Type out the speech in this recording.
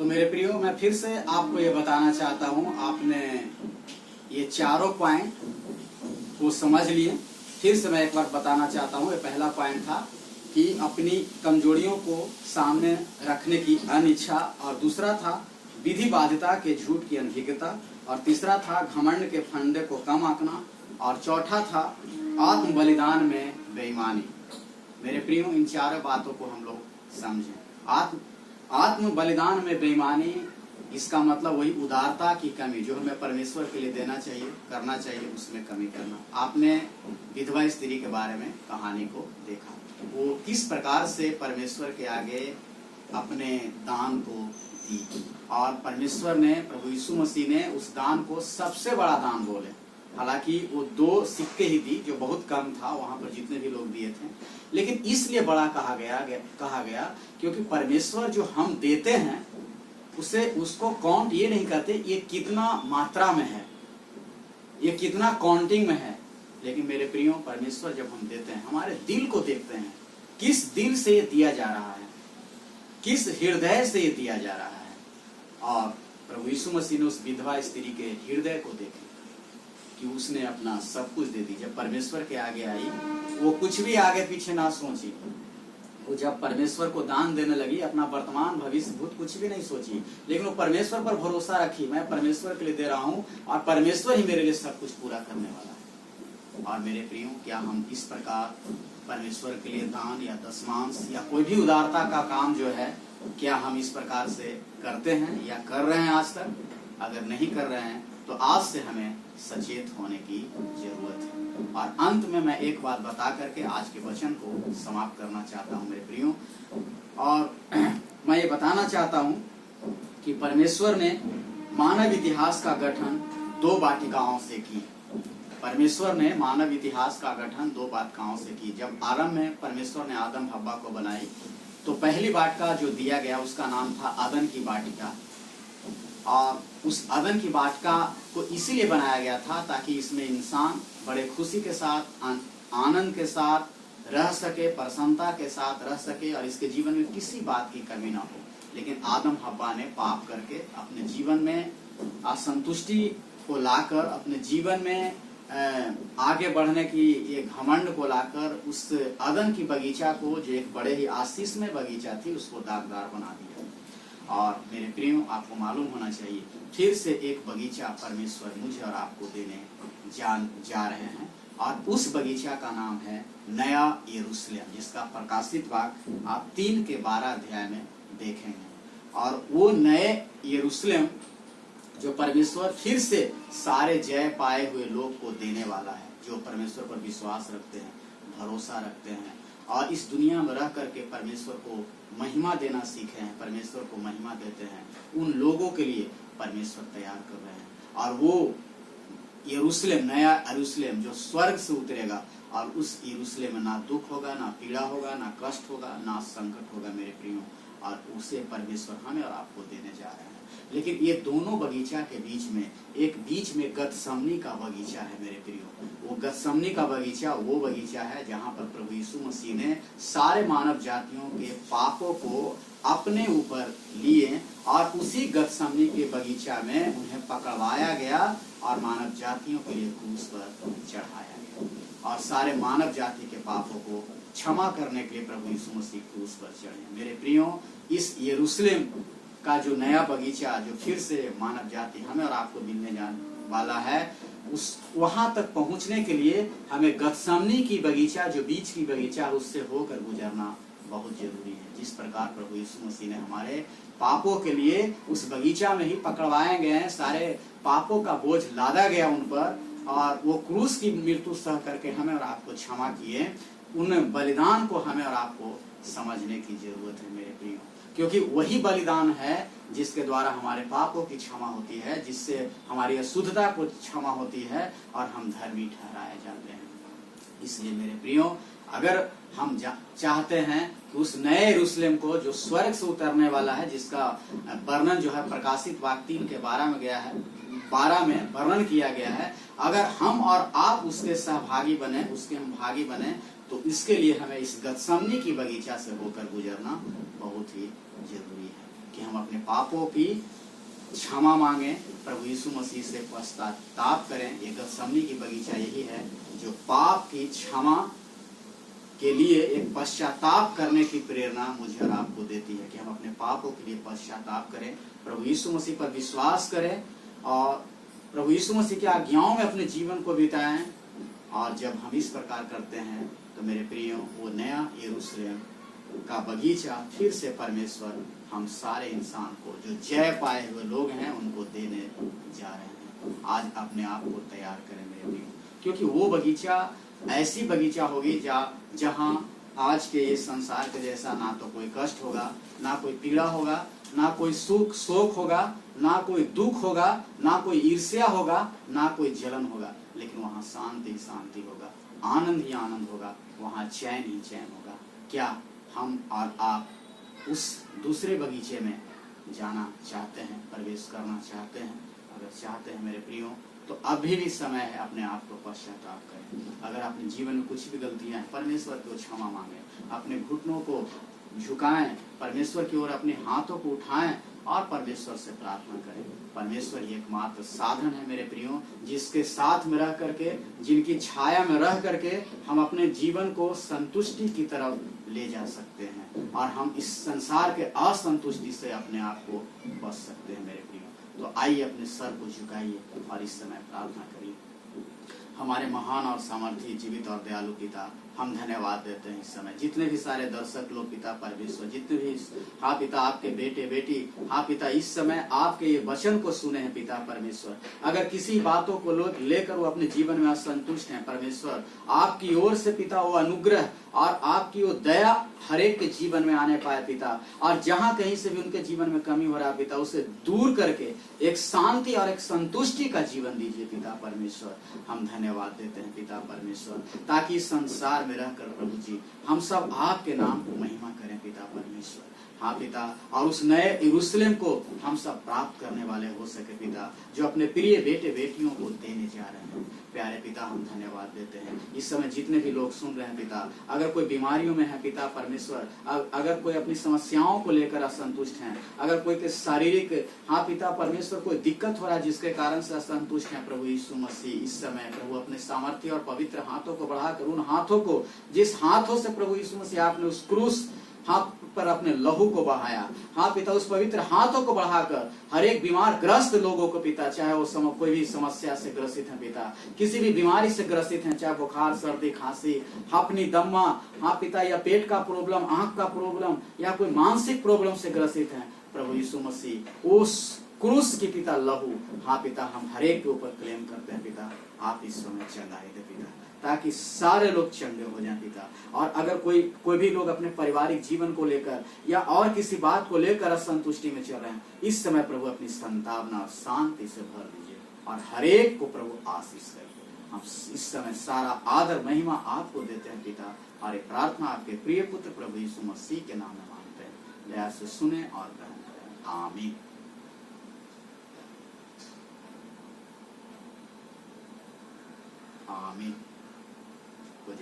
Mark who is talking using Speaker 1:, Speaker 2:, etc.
Speaker 1: तो मेरे प्रियो, मैं फिर से आपको ये बताना चाहता हूँ, आपने ये चारों पॉइंट को समझ लिए। फिर से मैं एक बार बताना चाहता हूँ। ये पहला पॉइंट था कि अपनी कमजोरियों को सामने रखने की अनिच्छा, और दूसरा था विधि बाध्यता के झूठ की अनभिज्ञता, और तीसरा था घमंड के फंदे को कम आंकना, और चौथा था आत्म बलिदान में बेईमानी। मेरे प्रियो, इन चारों बातों को हम लोग समझें। आत्म बलिदान में बेईमानी, इसका मतलब वही उदारता की कमी जो हमें परमेश्वर के लिए देना चाहिए, करना चाहिए, उसमें कमी करना। आपने विधवा स्त्री के बारे में कहानी को देखा, वो किस प्रकार से परमेश्वर के आगे अपने दान को दी, और परमेश्वर ने, प्रभु यीशु मसीह ने उस दान को सबसे बड़ा दान बोले। हालांकि वो 2 सिक्के ही दी, जो बहुत कम था वहां पर जितने भी लोग दिए थे, लेकिन इसलिए बड़ा कहा गया क्योंकि परमेश्वर जो हम देते हैं उसको काउंट ये नहीं करते ये कितना मात्रा में है, ये कितना काउंटिंग में है। लेकिन मेरे प्रियो, परमेश्वर जब हम देते हैं, हमारे दिल को देखते हैं, किस दिल से ये दिया जा रहा है, किस हृदय से ये दिया जा रहा है। और प्रभु यीशु मसीह ने उस विधवा स्त्री के हृदय को देखे कि उसने अपना सब कुछ दे दी। जब परमेश्वर के आगे आई, वो कुछ भी आगे पीछे ना सोची। वो जब परमेश्वर को दान देने लगी, अपना वर्तमान भविष्य भूत कुछ भी नहीं सोची, लेकिन वो परमेश्वर पर भरोसा रखी, मैं परमेश्वर के लिए दे रहा हूँ और परमेश्वर ही मेरे लिए सब कुछ पूरा करने वाला है। और मेरे प्रियो, क्या हम इस प्रकार परमेश्वर के लिए दान या दशमांश या कोई भी उदारता का काम जो है, क्या हम इस प्रकार से करते हैं या कर रहे हैं आज तक? अगर नहीं कर रहे हैं तो आज से हमें सचेत होने की जरूरत है। और अंत में मैं एक बात बता करके आज के वचन को समाप्त करना चाहता हूं मेरे प्रियो। और मैं ये बताना चाहता हूं कि परमेश्वर ने मानव इतिहास का गठन 2 वाटिकाओं से की। परमेश्वर ने मानव इतिहास का गठन 2 वाटिकाओं से की। जब आरंभ में परमेश्वर ने आदम हव्वा को बनाई, तो पहली वाटिका जो दिया गया उसका नाम था अदन की वाटिका। और उस अदन की वाटिका को इसीलिए बनाया गया था ताकि इसमें इंसान बड़े खुशी के साथ, आनंद के साथ रह सके, प्रसन्नता के साथ रह सके, और इसके जीवन में किसी बात की कमी ना हो। लेकिन आदम हव्वा ने पाप करके अपने जीवन में असंतुष्टि को लाकर, अपने जीवन में आगे बढ़ने की एक घमंड को लाकर, उस अदन की बगीचा को, जो एक बड़े ही आशीषमय बगीचा थी, उसको दागदार बना दिया। और मेरे प्रियो, आपको मालूम होना चाहिए, फिर से एक बगीचा परमेश्वर मुझे और आपको देने जा रहे हैं, और उस बगीचा का नाम है नया यरूशलेम, जिसका प्रकाशित वाक्य आप 3 के 12 अध्याय में देखेंगे। और वो नए यरूशलेम जो परमेश्वर फिर से सारे जय पाए हुए लोग को देने वाला है, जो परमेश्वर पर विश्वास रखते हैं, भरोसा रखते हैं, और इस दुनिया में रह करके परमेश्वर को महिमा देना सीखे हैं, परमेश्वर को महिमा देते हैं, उन लोगों के लिए परमेश्वर तैयार कर रहे हैं। और वो यरूशलेम, नया यरूशलेम जो स्वर्ग से उतरेगा, और उस यरूशलेम में ना दुख होगा, ना पीड़ा होगा, ना कष्ट होगा, ना संकट होगा मेरे प्रियो, और उसे परमेश्वर हमें और आपको देने जा रहे हैं। लेकिन ये दोनों बगीचा के बीच में, एक बीच में गतसमनी का बगीचा है मेरे प्रियो। वो गतसमनी का बगीचा वो बगीचा है जहाँ पर प्रभु यीशु मसीह ने सारे मानव जातियों के पापों को अपने ऊपर लिए, और उसी गतसमनी के बगीचा में उन्हें पकड़वाया गया और मानव जातियों के लिए क्रूस पर चढ़ाया गया, और सारे मानव जाति के पापों को क्षमा करने के लिए प्रभु यीशु मसीह क्रूस पर चढ़े। मेरे प्रियो, इस यरूशलेम का जो नया बगीचा, जो फिर से मानव जाति हमें और आपको मिलने जाने वाला है, उस वहां तक पहुंचने के लिए हमें गतसमनी की बगीचा, जो बीच की बगीचा, उससे होकर गुजरना बहुत जरूरी है। जिस प्रकार प्रभु यीशु मसीह ने हमारे पापों के लिए उस बगीचा में ही पकड़वाए गए हैं, सारे पापों का बोझ लादा गया उन पर, और वो क्रूस की मृत्यु सह करके हमें और आपको क्षमा किए। उन बलिदान को हमें और आपको समझने की जरूरत है मेरे प्रियो, क्योंकि वही बलिदान है जिसके द्वारा हमारे पापों की क्षमा होती है, जिससे हमारी अशुद्धता को क्षमा होती है, और हम धर्मी ठहराए जाते हैं। इसलिए मेरे प्रियो, अगर हम चाहते हैं कि उस नए यरूशलेम को, जो स्वर्ग से उतरने वाला है, जिसका वर्णन जो है प्रकाशित वाक्य 3 के 12 में गया है, 12 में वर्णन किया गया है, अगर हम और आप उसके सहभागी बने, उसके हम भागी बने, तो इसके लिए हमें इस गतसमनी की बगीचा से होकर गुजरना बहुत ही जरूरी है कि हम हम अपने पापों की क्षमा मांगे, प्रभु यीशु मसीह से पश्चाताप करें। ये गतसमनी की बगीचा यही है जो पाप की क्षमा के लिए एक पश्चाताप करने की प्रेरणा मुझे और आपको देती है कि हम अपने पापों के लिए पश्चाताप करें, प्रभु यीशु मसीह पर विश्वास करें और प्रभु यीशु मसीह की आज्ञाओं में अपने जीवन को बिताएं। और जब हम इस प्रकार करते हैं तो मेरे प्रियो, वो नया यरूशलेम का बगीचा फिर से परमेश्वर हम सारे इंसान को, जो जय पाए हुए लोग हैं, उनको देने जा रहे हैं। आज अपने आप को तैयार करें मेरे प्रियो, क्योंकि वो बगीचा ऐसी बगीचा होगी जहां आज के ये संसार के जैसा ना तो कोई कष्ट होगा, ना कोई पीड़ा होगा, ना कोई सुख शोक होगा, ना कोई दुख होगा, ना कोई ईर्ष्या होगा, ना कोई जलन होगा, लेकिन वहां शांति शांति होगा, आनंद ही आनंद होगा, वहां चैन ही चैन होगा। क्या हम और आप उस दूसरे बगीचे में जाना चाहते हैं, प्रवेश करना चाहते हैं? अगर चाहते हैं मेरे प्रियो, तो अभी भी समय है अपने आप को पश्चाताप करें। अगर अपने जीवन में कुछ भी गलतियां हैं, परमेश्वर को क्षमा मांगे, अपने घुटनों को झुकाएं, परमेश्वर की ओर अपने हाथों को उठाएं और परमेश्वर से प्रार्थना करें। परमेश्वर ही एकमात्र साधन है मेरे प्रियो, जिसके साथ में रह करके, जिनकी छाया में रह करके हम अपने जीवन को संतुष्टि की तरफ ले जा सकते हैं और हम इस संसार के असंतुष्टि से अपने आप को बच सकते हैं मेरे प्रियो। तो आइए अपने सर को झुकाइए और इस समय प्रार्थना करिए। हमारे महान और सामर्थी जीवित और दयालु पिता, हम धन्यवाद देते हैं इस समय जितने भी सारे दर्शक लोग पिता परमेश्वर, जितने भी हाँ पिता आपके बेटे बेटी, हाँ पिता इस समय आपके ये वचन को सुने हैं पिता परमेश्वर। अगर किसी बातों को लेकर वो अपने जीवन में असंतुष्ट हैं परमेश्वर, आपकी ओर से पिता वो अनुग्रह और आपकी वो दया हर एक के जीवन में आने पाए पिता। और जहाँ कहीं से भी उनके जीवन में कमी हो रहा है पिता, उसे दूर करके एक शांति और एक संतुष्टि का जीवन दीजिए पिता परमेश्वर। हम धन्यवाद देते हैं पिता परमेश्वर, ताकि संसार में रहकर प्रभु जी हम सब आपके नाम को महिमा करें पिता परमेश्वर। हाँ पिता, और उस नए यरूशलेम को हम सब प्राप्त करने वाले हो सके पिता, जो अपने प्रिय बेटे बेटियों को देने जा रहे हैं। प्यारे पिता, हम धन्यवाद देते हैं इस समय जितने भी लोग सुन रहे हैं पिता, अगर कोई बीमारियों में है पिता परमेश्वर, अगर कोई अपनी समस्याओं को लेकर असंतुष्ट हैं, अगर कोई के शारीरिक हाँ पिता परमेश्वर कोई दिक्कत हो रहा है जिसके कारण से असंतुष्ट हैं, प्रभु यीशु मसीह इस समय प्रभु अपने सामर्थ्य और पवित्र हाथों को बढ़ाकर उन हाथों को, जिस हाथों से प्रभु यीशु मसीह आपने उस क्रूस हाथ पर अपने लहू को बहाया, हाँ पिता उस पवित्र हाथों को बढ़ाकर हर एक बीमार ग्रस्त लोगों को पिता, चाहे वो कोई भी समस्या से ग्रसित है पिता, किसी भी बीमारी से ग्रसित हैं, चाहे बुखार सर्दी खांसी अपनी दम्मा हाँ पिता, या पेट का प्रॉब्लम, आंख का प्रॉब्लम, या कोई मानसिक प्रॉब्लम से ग्रसित हैं, प्रभु यीशु मसीह उस क्रूस की पिता लहू हाँ पिता हम हर एक के ऊपर क्लेम करते हैं पिता, आप इस समय चंगाई दे पिता, ताकि सारे लोग चंगे हो जाएं पिता। और अगर कोई भी लोग अपने पारिवारिक जीवन को लेकर या और किसी बात को लेकर असंतुष्टि में चल रहे हैं, इस समय प्रभु अपनी संतावना और शांति से भर दीजिए और हर एक को प्रभु आशीष करिए। हम इस समय सारा आदर महिमा आपको देते हैं पिता, और एक प्रार्थना आपके प्रिय पुत्र प्रभु यीशु मसीह के नाम में मांगते हैं, दया से सुने और ग्रहण करें, आमीन। आमीन।